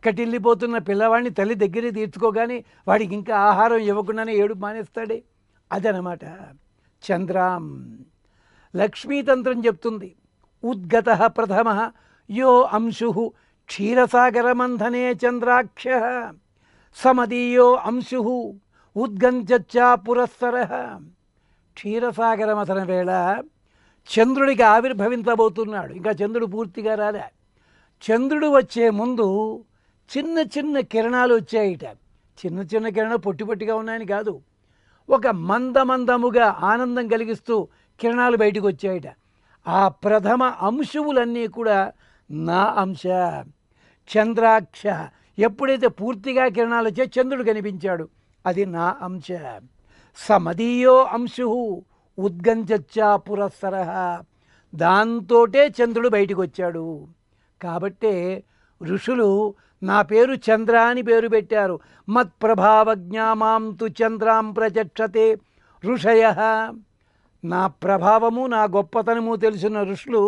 తక్కటిల్లిపోతున్న పిల్లవాడిని తల్లి దగ్గర తీర్చుకోగానే వాడికి ఇంకా ఆహారం ఇవ్వకుండానే ఏడుపు మానేస్తాడే. అదనమాట చంద్రాం. లక్ష్మీతంత్రం చెప్తుంది, ఉద్గత ప్రథమ యో అంశు క్షీరసాగరమంథనే చంద్రాక్ష సమదీయో అంశు ఉద్గంచచ్చా పురస్సర. క్షీరసాగర మథన వేళ చంద్రుడికి ఆవిర్భవించబోతున్నాడు. ఇంకా చంద్రుడు పూర్తిగా రాలే. చంద్రుడు వచ్చే ముందు చిన్న చిన్న కిరణాలు వచ్చాయిట. చిన్న చిన్న కిరణాలు పొట్టి పొట్టిగా ఉన్నాయని కాదు, ఒక మందమందముగా ఆనందం కలిగిస్తూ కిరణాలు బయటకు వచ్చాయిట. ఆ ప్రథమ అంశువులన్నీ కూడా నా అంశ. చంద్రాక్ష, ఎప్పుడైతే పూర్తిగా కిరణాలు వచ్చే చంద్రుడు కనిపించాడు, అది నా అంశ. సమదీయో అంశు ఉద్గంచచ్చా పురస్సర, దాంతోటే చంద్రుడు బయటకు వచ్చాడు. కాబట్టే ఋషులు నా పేరు చంద్ర అని పేరు పెట్టారు. మత్ప్రభావజ్ఞామాం తు చంద్రాం ప్రచక్షతే ఋషయ. నా ప్రభావము నా గొప్పతనము తెలుసున్న ఋషులు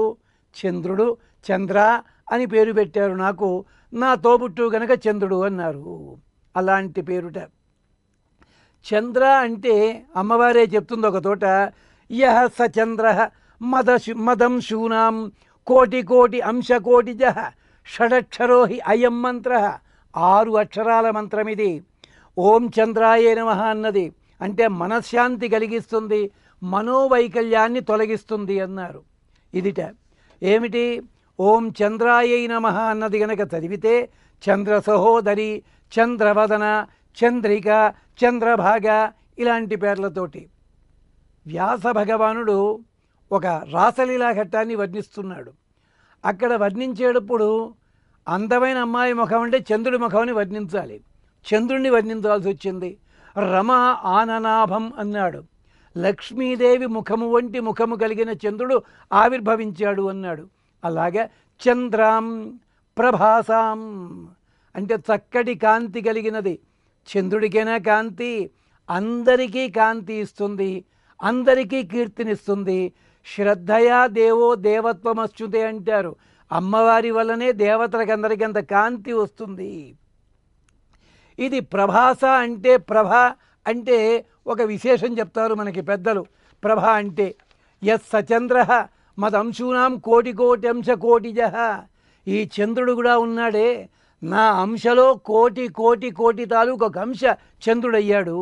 చంద్రుడు చంద్ర అని పేరు పెట్టారు నాకు. నా తోబుట్టు గనక చంద్రుడు అన్నారు. అలాంటి పేరుట. చంద్ర అంటే అమ్మవారే చెప్తుంది ఒక తోట, యహ స చంద్ర మదం శూనాం కోటి కోటి అంశకోటిజ షడక్షరో హి అయం మంత్ర. 6 అక్షరాల మంత్రం ఇది. ఓం చంద్రాయే నమః అన్నది అంటే మనశ్శాంతి కలిగిస్తుంది, మనోవైకల్యాన్ని తొలగిస్తుంది అన్నారు. ఇదిట ఏమిటి? ఓం చంద్రాయై నమః అన్నది గనక చదివితే చంద్ర సహోదరి, చంద్రవదన, చంద్రిక, చంద్రభాగ ఇలాంటి పేర్లతోటి వ్యాస భగవానుడు ఒక రాసలీలా ఘట్టాన్ని వర్ణిస్తున్నాడు. అక్కడ వర్ణించేటప్పుడు అందమైన అమ్మాయి ముఖం అంటే చంద్రుడి ముఖాన్ని వర్ణించాలి. చంద్రుడిని వర్ణించాల్సి వచ్చింది. రమ ఆననాభం అన్నాడు. లక్ష్మీదేవి ముఖము వంటి ముఖము కలిగిన చంద్రుడు ఆవిర్భవించాడు అన్నాడు. అలాగే చంద్రాం ప్రభాసాం అంటే చక్కటి కాంతి కలిగినది. చంద్రుడికైనా కాంతి, అందరికీ కాంతి ఇస్తుంది, అందరికీ కీర్తినిస్తుంది. శ్రద్ధయా దేవో దేవత్వమశ్చుతే అంటారు. అమ్మవారి వల్లనే దేవతలకు అందరికీ అంత కాంతి వస్తుంది. ఇది ప్రభాస అంటే ప్రభ అంటే ఒక విశేషం చెప్తారు మనకి పెద్దలు. ప్రభ అంటే యస్ సచంద్ర మదంశూనాం కోటి కోటి అంశ కోటిజ. ఈ చంద్రుడు కూడా ఉన్నాడే, నా అంశలో కోటి కోటి కోటి తాలూకు ఒక అంశ చంద్రుడయ్యాడు.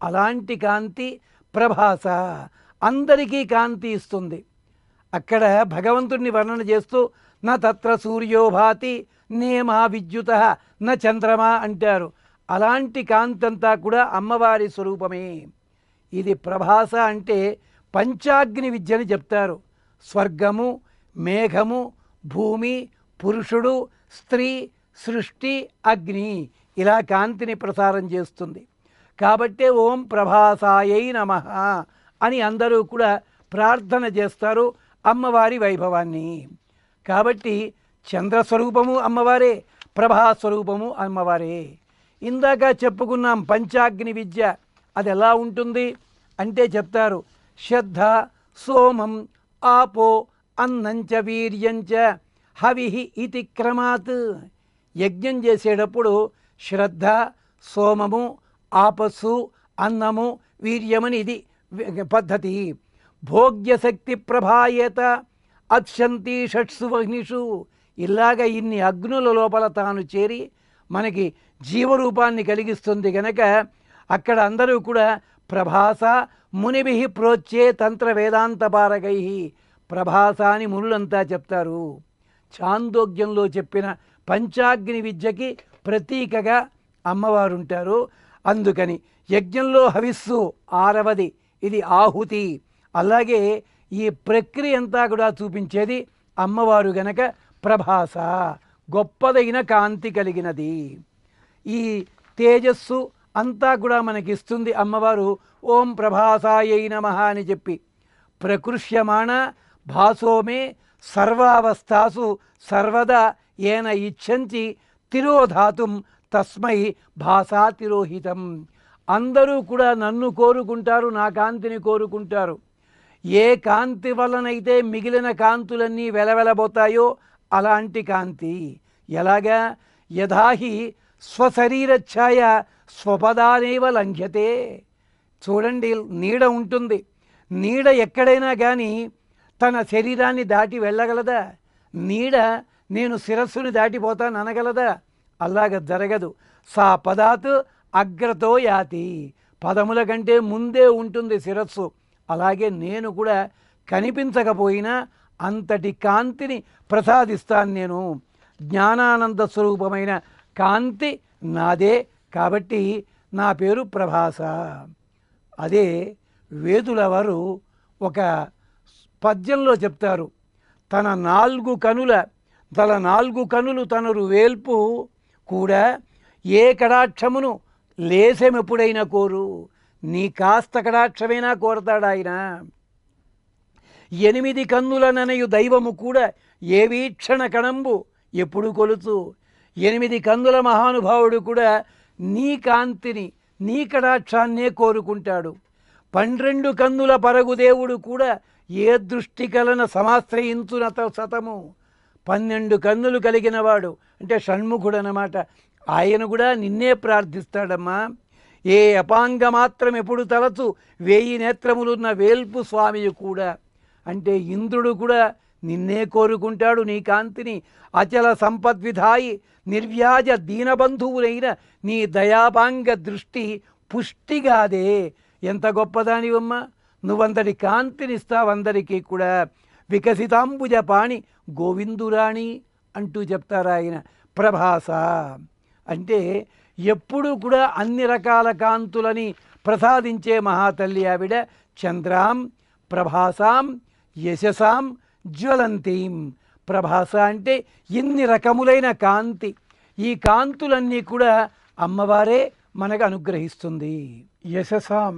అలాంటి కాంతి ప్రభాస, అందరికీ కాంతి ఇస్తుంది. అక్కడ భగవంతుడిని వర్ణన చేస్తూ నా తత్ర సూర్యో భాతి నేమా విద్యుత నా చంద్రమా అంటారు. అలాంటి కాంతి అంతా కూడా అమ్మవారి స్వరూపమే. ఇది ప్రభాస అంటే పంచాగ్ని విద్యని చెప్తారు. స్వర్గము, మేఘము, భూమి, పురుషుడు, స్త్రీ, సృష్టి, అగ్ని ఇలా కాంతిని ప్రసారం చేస్తుంది. కాబట్టే ఓం ప్రభాసాయై నమః అని అందరూ కూడా ప్రార్థన చేస్తారు అమ్మవారి వైభవాన్ని. కాబట్టి చంద్రస్వరూపము అమ్మవారే, ప్రభాస్వరూపము అమ్మవారే. ఇందాక చెప్పుకున్నాం పంచాగ్ని విద్య. అది ఎలా ఉంటుంది అంటే చెప్తారు, శ్రద్ధ సోమం ఆపో అన్నంచ వీర్యంచ హవిహి ఇతి క్రమాత్. యజ్ఞం చేసేటప్పుడు శ్రద్ధ, సోమము, ఆపస్సు, అన్నము, వీర్యమని ఇది పద్ధతి. భోగ్యశక్తి ప్రభాయేత అత్యంతి షట్సు వహ్నిషు. ఇలాగ ఇన్ని అగ్నుల లోపల తాను చేరి మనకి జీవరూపాన్ని కలిగిస్తుంది గనక అక్కడ అందరూ కూడా ప్రభాస మునిభి ప్రోచ్చే తంత్ర వేదాంత పారగై. ప్రభాస అని మునులంతా చెప్తారు. చాందోగ్యంలో చెప్పిన పంచాగ్ని విద్యకి ప్రతీకగా అమ్మవారు ఉంటారు. అందుకని యజ్ఞంలో హవిస్సు 6వది, ఇది ఆహుతి. అలాగే ఈ ప్రక్రియ అంతా కూడా చూపించేది అమ్మవారు గనక ప్రభాస, గొప్పదైన కాంతి కలిగినది. ఈ తేజస్సు అంతా కూడా మనకిస్తుంది అమ్మవారు. ఓం ప్రభాసాయై నమః అని చెప్పి ప్రకృష్యమాణ భాసోమే సర్వావస్థాసు సర్వదా ఏన ఇచ్చంతి తిరోధాతుం తస్మై భాసా తిరోహితం. అందరూ కూడా నన్ను కోరుకుంటారు, నా కాంతిని కోరుకుంటారు. ఏ కాంతి వలనైతే మిగిలిన కాంతులన్నీ వెలవెలబోతాయో అలాంటి కాంతి. ఎలాగా? యథాహి స్వశరీరఛాయ స్వపదానేవ లంఘ్యతే. చూడండి, నీడ ఉంటుంది. నీడ ఎక్కడైనా కానీ తన శరీరాన్ని దాటి వెళ్ళగలదా? నీడ నేను శిరస్సుని దాటిపోతాను అనగలదా? అలాగ జరగదు. సా పదాత్ అగ్రతో యాతి, పదముల కంటే ముందే ఉంటుంది శిరస్సు. అలాగే నేను కూడా కనిపించకపోయినా అంతటి కాంతిని ప్రసాదిస్తాను. నేను జ్ఞానానంద స్వరూపమైన కాంతి నాదే. కాబట్టి నా పేరు ప్రభాస. అదే వేదుల వారు ఒక పద్యంలో చెప్తారు. తన నాలుగు కనులు తనరు వేల్పు కూడా ఏ కటాక్షమును లేశమెప్పుడైనా కోరు. నీ కాస్త కటాక్షమైనా కోరతాడు ఆయన. 8 కన్నులననయు దైవము కూడా ఏ వీక్షణ కణంబు ఎప్పుడు కొలుచు. 8 కన్నుల మహానుభావుడు కూడా నీ కాంతిని, నీ కటాక్షాన్నే కోరుకుంటాడు. 12 కన్నుల పరగుదేవుడు కూడా ఏ దృష్టి కలన సమాశ్రయించునత సతము. 12 కన్నులు కలిగిన వాడు అంటే షణ్ముఖుడు అన్నమాట. ఆయన కూడా నిన్నే ప్రార్థిస్తాడమ్మా. ఏ అపాంగ మాత్రం ఎప్పుడు తలచు 1000 నేత్రములున్న వేల్పు స్వామియు కూడా అంటే ఇంద్రుడు కూడా నిన్నే కోరుకుంటాడు, నీ కాంతిని. అచల సంపద్విధాయి నిర్వ్యాజ దీనబంధువులైన నీ దయాపాంగ దృష్టి పుష్టిగాదే. ఎంత గొప్పదానివమ్మా, నువ్వంతటి కాంతినిస్తావందరికీ కూడా. వికసితాంబుజ పాణి గోవిందురాణి అంటూ చెప్తారు ఆయన. ప్రభాస అంటే ఎప్పుడు కూడా అన్ని రకాల కాంతులని ప్రసాదించే మహాతల్లి ఆవిడ. చంద్రాం ప్రభాసాం యశసాం జ్వలంతీం. ప్రభాస అంటే ఇన్ని రకములైన కాంతి. ఈ కాంతులన్నీ కూడా అమ్మవారే మనకు అనుగ్రహిస్తుంది. యశసాం,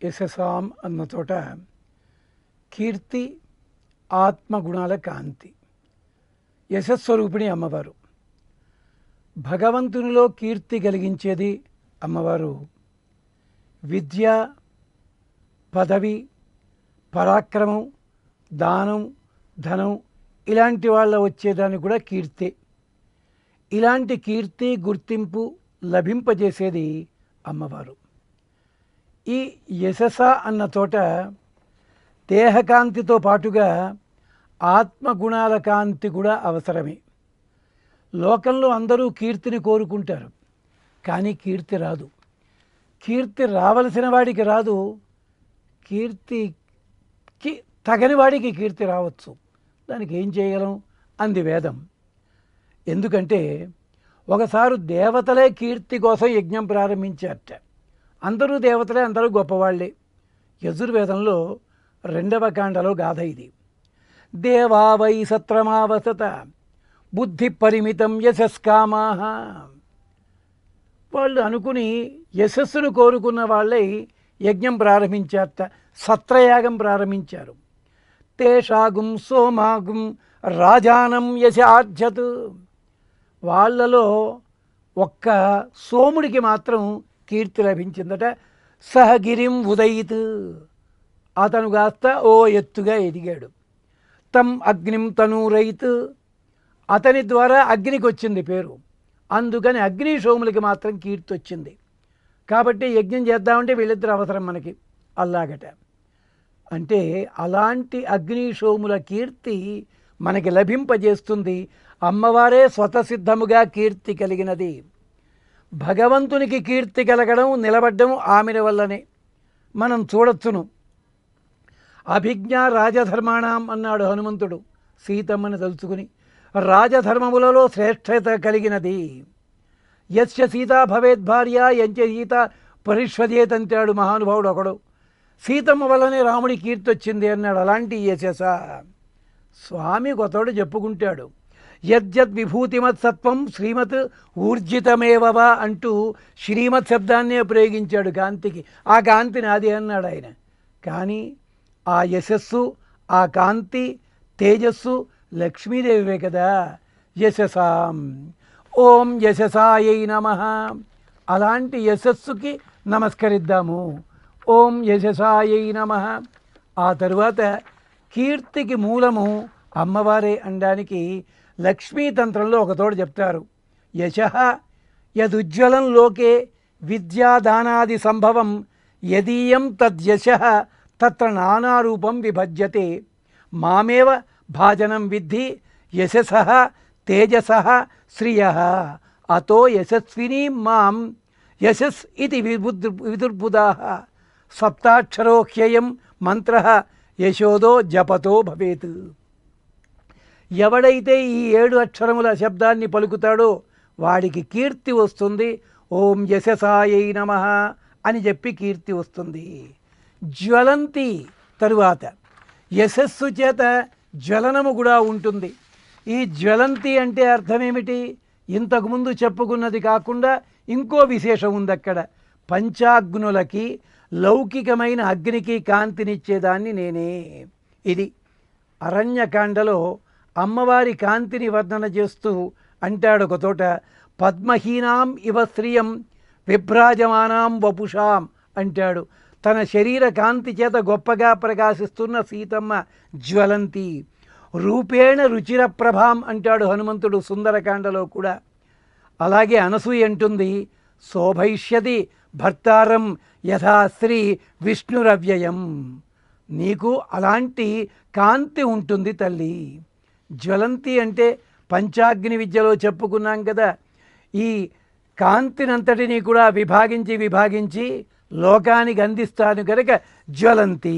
యశసాం అన్న చోట కీర్తి, ఆత్మగుణాల కాంతి. యశస్వరూపిణి అమ్మవారు. భగవంతునిలో కీర్తి కలిగించేది అమ్మవారు. విద్య, పదవి, పరాక్రమం, దానం, ధనం ఇలాంటి వాళ్ళ వచ్చేదాన్ని కూడా కీర్తి. ఇలాంటి కీర్తి, గుర్తింపు లభింపజేసేది అమ్మవారు. ఈ యశస అన్న చోట దేహకాంతితో పాటుగా ఆత్మగుణాల కాంతి కూడా అవసరమే. లోకంలో అందరూ కీర్తిని కోరుకుంటారు, కానీ కీర్తి రాదు. కీర్తి రావలసిన వాడికి రాదు, కీర్తికి తగని వాడికి కీర్తి రావచ్చు. దానికి ఏం చేయగలం అంది వేదం. ఎందుకంటే ఒకసారి దేవతలే కీర్తి కోసం యజ్ఞం ప్రారంభించారట. అందరూ దేవతలే, అందరూ గొప్పవాళ్ళే. యజుర్వేదంలో 2వ కాండలో గాథ ఇది. దేవా వై సత్రమావసత బుద్ధి పరిమితం యశస్కామా. వాళ్ళు అనుకుని యశస్సును కోరుకున్న వాళ్ళై యజ్ఞం ప్రారంభించారట, సత్రయాగం ప్రారంభించారు. తేషాగుం సోమాగుం రాజానం యశార్జత్. వాళ్ళలో ఒక్క సోముడికి మాత్రం కీర్తి లభించిందట. సహగిరిం ఉదయిత్, అతను కాస్త ఓ ఎత్తుగా ఎదిగాడు. తం అగ్నిం తనూరైత్, అతని ద్వారా అగ్నికి వచ్చింది పేరు. అందుకని అగ్ని సోములకి మాత్రం కీర్తి వచ్చింది. కాబట్టి యజ్ఞం చేద్దామంటే వీళ్ళిద్దరు అవసరం మనకి. అలాగట అంటే అలాంటి అగ్ని సోముల కీర్తి మనకి లభింపజేస్తుంది. అమ్మవారే స్వతసిద్ధముగా కీర్తి కలిగినది. భగవంతునికి కీర్తి కలగడం, నిలబడ్డం ఆమె వల్లనే మనం చూడొచ్చును. అభిజ్ఞ రాజధర్మాణం అన్నాడు హనుమంతుడు సీతమ్మని తలుచుకుని. రాజధర్మములలో శ్రేష్టత కలిగినది. యస్య సీత భవేద్భార్య యంచ సీత పరిష్వదేతంటాడు మహానుభావుడు ఒకడు. సీతమ్మ వల్లనే రాముడి కీర్తి వచ్చింది అన్నాడు. అలాంటి యశస స్వామి కొత్తడు చెప్పుకుంటాడు. యద్యద్ విభూతిమత్ సత్వం శ్రీమత్ ఊర్జితమేవవా అంటూ శ్రీమత్ శబ్దాన్నే ప్రయోగించాడు కాంతికి. ఆ కాంతి నాది అన్నాడు ఆయన. కానీ ఆ యశస్సు, ఆ కాంతి, తేజస్సు లక్ష్మీదేవివే కదా. యశసాం ఓం యశసాయై నమః. అలాంటి యశస్సుకి నమస్కరిద్దాము. ఓం యశసాయై నమః. ఆ తరువాత కీర్తికి మూలము అమ్మవారే అనడానికి లక్ష్మీతంత్రంలో ఒక తోడు చెప్తారు, యశః యదుజ్వలం లోకే విద్యాదానాది సంభవం యదీయం తద్యశః తత్ర నానారూపం విభజ్యతే మామేవ భాజనం విద్ధి యశసః తేజసః శ్రియః అతో యశస్వినీ మాం యశస్ ఇది విదుర్బుధాః సప్తాక్షరో హ్యయం మంత్రః యశోదో జపతో భవేత్. ఎవడైతే ఈ 7 అక్షరముల శబ్దాన్ని పలుకుతాడో వాడికి కీర్తి వస్తుంది. ఓం యశసాయై నమః అని చెప్పి కీర్తి వస్తుంది. జ్వలంతి తరువాత యశస్సు చేత జ్వలనము కూడా ఉంటుంది. ఈ జ్వలంతి అంటే అర్థం ఏమిటి? ఇంతకుముందు చెప్పుకున్నది కాకుండా ఇంకో విశేషం ఉంది అక్కడ. పంచాగ్నులకి లౌకికమైన అగ్నికి కాంతినిచ్చేదాన్ని నేనే. ఇది అరణ్యకాండలో అమ్మవారి కాంతిని వర్ణన చేస్తూ అంటాడు ఒక తోట, పద్మహీనాం ఇవ శ్రియం విభ్రాజమానాం వపుషాం అంటాడు. తన శరీర కాంతి చేత గొప్పగా ప్రకాశిస్తున్న సీతమ్మ జ్వలంతి. రూపేణ రుచిర ప్రభాం అంటాడు హనుమంతుడు సుందరకాండలో కూడా. అలాగే అనసూయ అంటుంది, శోభయిష్యతి భర్తారం యథా శ్రీ విష్ణురవ్యయం. నీకు అలాంటి కాంతి ఉంటుంది తల్లి. జ్వలంతి అంటే పంచాగ్ని విద్యలో చెప్పుకున్నాం కదా, ఈ కాంతినంతటినీ కూడా విభాగించి లోకానికి అందిస్తాను కనుక జ్వలంతి.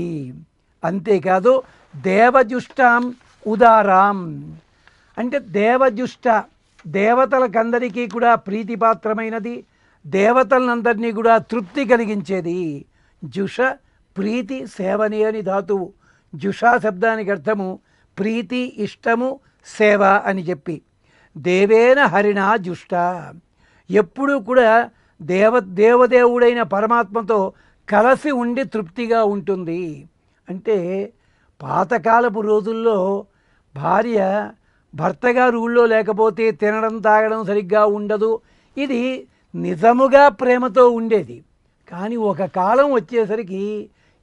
అంతేకాదు దేవజుష్టాం ఉదారాం అంటే దేవజుష్ట, దేవతలకందరికీ కూడా ప్రీతిపాత్రమైనది, దేవతలందరినీ కూడా తృప్తి కలిగించేది. జుష ప్రీతి సేవని అని ధాతువు. జుషా శబ్దానికి అర్థము ప్రీతి, ఇష్టము, సేవ అని చెప్పి. దేవేన హరిణా జుష్ట, ఎప్పుడూ కూడా దేవదేవుడైన పరమాత్మతో కలిసి ఉండి తృప్తిగా ఉంటుంది. అంటే పాతకాలపు రోజుల్లో భార్య భర్తగారు ఊళ్ళో లేకపోతే తినడం తాగడం సరిగ్గా ఉండదు. ఇది నిజముగా ప్రేమతో ఉండేది. కానీ ఒక కాలం వచ్చేసరికి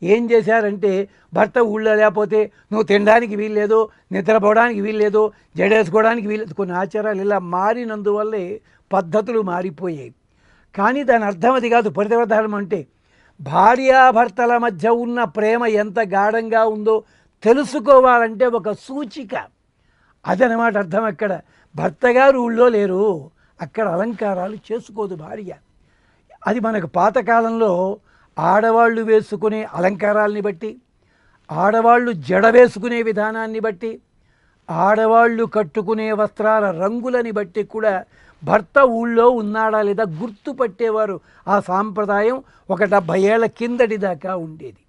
ఏం చేశారంటే, భర్త ఊళ్ళో లేకపోతే నువ్వు తినడానికి వీల్లేదు, నిద్రపోవడానికి వీల్లేదు, జడేసుకోవడానికి వీల్లేదు. కొన్ని ఆచారాలు ఇలా మారినందువల్లే పద్ధతులు మారిపోయాయి. కానీ దాని అర్థం అది కాదు. పరితవర్ధనం అంటే భార్యాభర్తల మధ్య ఉన్న ప్రేమ ఎంత గాఢంగా ఉందో తెలుసుకోవాలంటే ఒక సూచిక. అదనమాట అర్థం. అక్కడ భర్తగారు ఊళ్ళో లేరు, అక్కడ అలంకారాలు చేసుకోదు భార్య. అది మనకు పాతకాలంలో ఆడవాళ్ళు వేసుకునే అలంకారాలని బట్టి, ఆడవాళ్ళు జడ వేసుకునే విధానాన్ని బట్టి, ఆడవాళ్ళు కట్టుకునే వస్త్రాల రంగులని బట్టి కూడా భర్త ఊళ్ళో ఉన్నాడా లేదా గుర్తుపట్టేవారు. ఆ సాంప్రదాయం ఒక 70 ఏళ్ల కిందటి దాకా ఉండేది.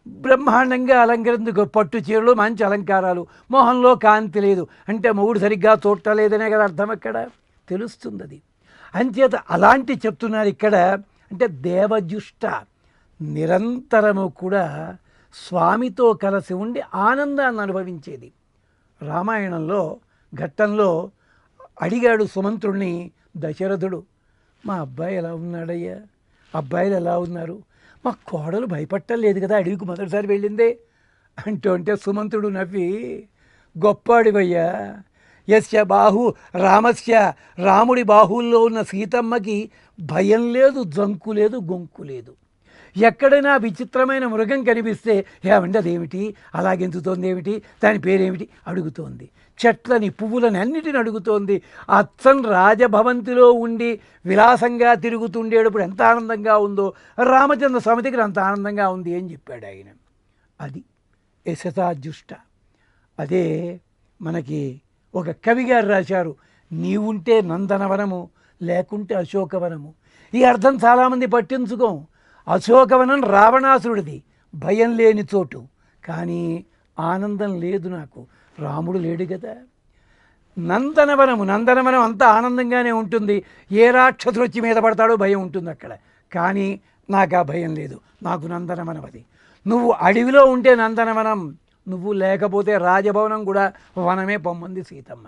బ్రహ్మాండంగా అలంకరించుకు పట్టు చీరలు, మంచి అలంకారాలు, మొహంలో కాంతి లేదు అంటే మొగుడు సరిగ్గా చూడలేదనే కదా అర్థం. అక్కడ తెలుస్తుంది అది. అంచేత అలాంటి చెప్తున్నారు ఇక్కడ. అంటే దేవజుష్ట నిరంతరము కూడా స్వామితో కలిసి ఉండి ఆనందాన్ని అనుభవించేది. రామాయణంలో ఘట్టంలో అడిగాడు సుమంత్రుణ్ణి దశరథుడు, మా అబ్బాయి ఎలా ఉన్నాడయ్యా, అబ్బాయిలు ఎలా ఉన్నారు, మా కోడలు భయపట్టలేదు కదా అడవికి మొదటిసారి వెళ్ళిందే అంటే సుమంత్రుడు నవ్వి, గొప్పాడివయ్యా, యస్య బాహు రామస్య, రాముడి బాహుల్లో ఉన్న సీతమ్మకి భయం లేదు, జంకు లేదు, గొంకు లేదు. ఎక్కడైనా విచిత్రమైన మృగం కనిపిస్తే ఏమంటే అదేమిటి, అలాగెంతుతోంది ఏమిటి, దాని పేరేమిటి అడుగుతోంది. చెట్లని, పువ్వులని అన్నిటిని అడుగుతోంది. అచ్చం రాజభవంతిలో ఉండి విలాసంగా తిరుగుతుండేటప్పుడు ఎంత ఆనందంగా ఉందో రామచంద్ర స్వామి దగ్గర అంత ఆనందంగా ఉంది అని చెప్పాడు ఆయన. అది యశసాజుష్ట. అదే మనకి ఒక కవిగారు రాశారు, నీవుంటే నందనవనము లేకుంటే అశోకవనము. ఈ అర్థం చాలామంది పట్టించుకోం. అశోకవనం రావణాసురుడిది, భయం లేని చోటు. కానీ ఆనందం లేదు నాకు, రాముడు లేడు కదా. నందనవనం అంతా ఆనందంగానే ఉంటుంది. ఏ రాక్షసుడు వచ్చి మీద పడతాడో భయం ఉంటుంది అక్కడ. కానీ నాకు ఆ భయం లేదు, నాకు నందనవనం అది. నువ్వు అడవిలో ఉంటే నందనవనం, నువ్వు లేకపోతే రాజభవనం కూడా వనమే పొమ్మంది సీతమ్మ.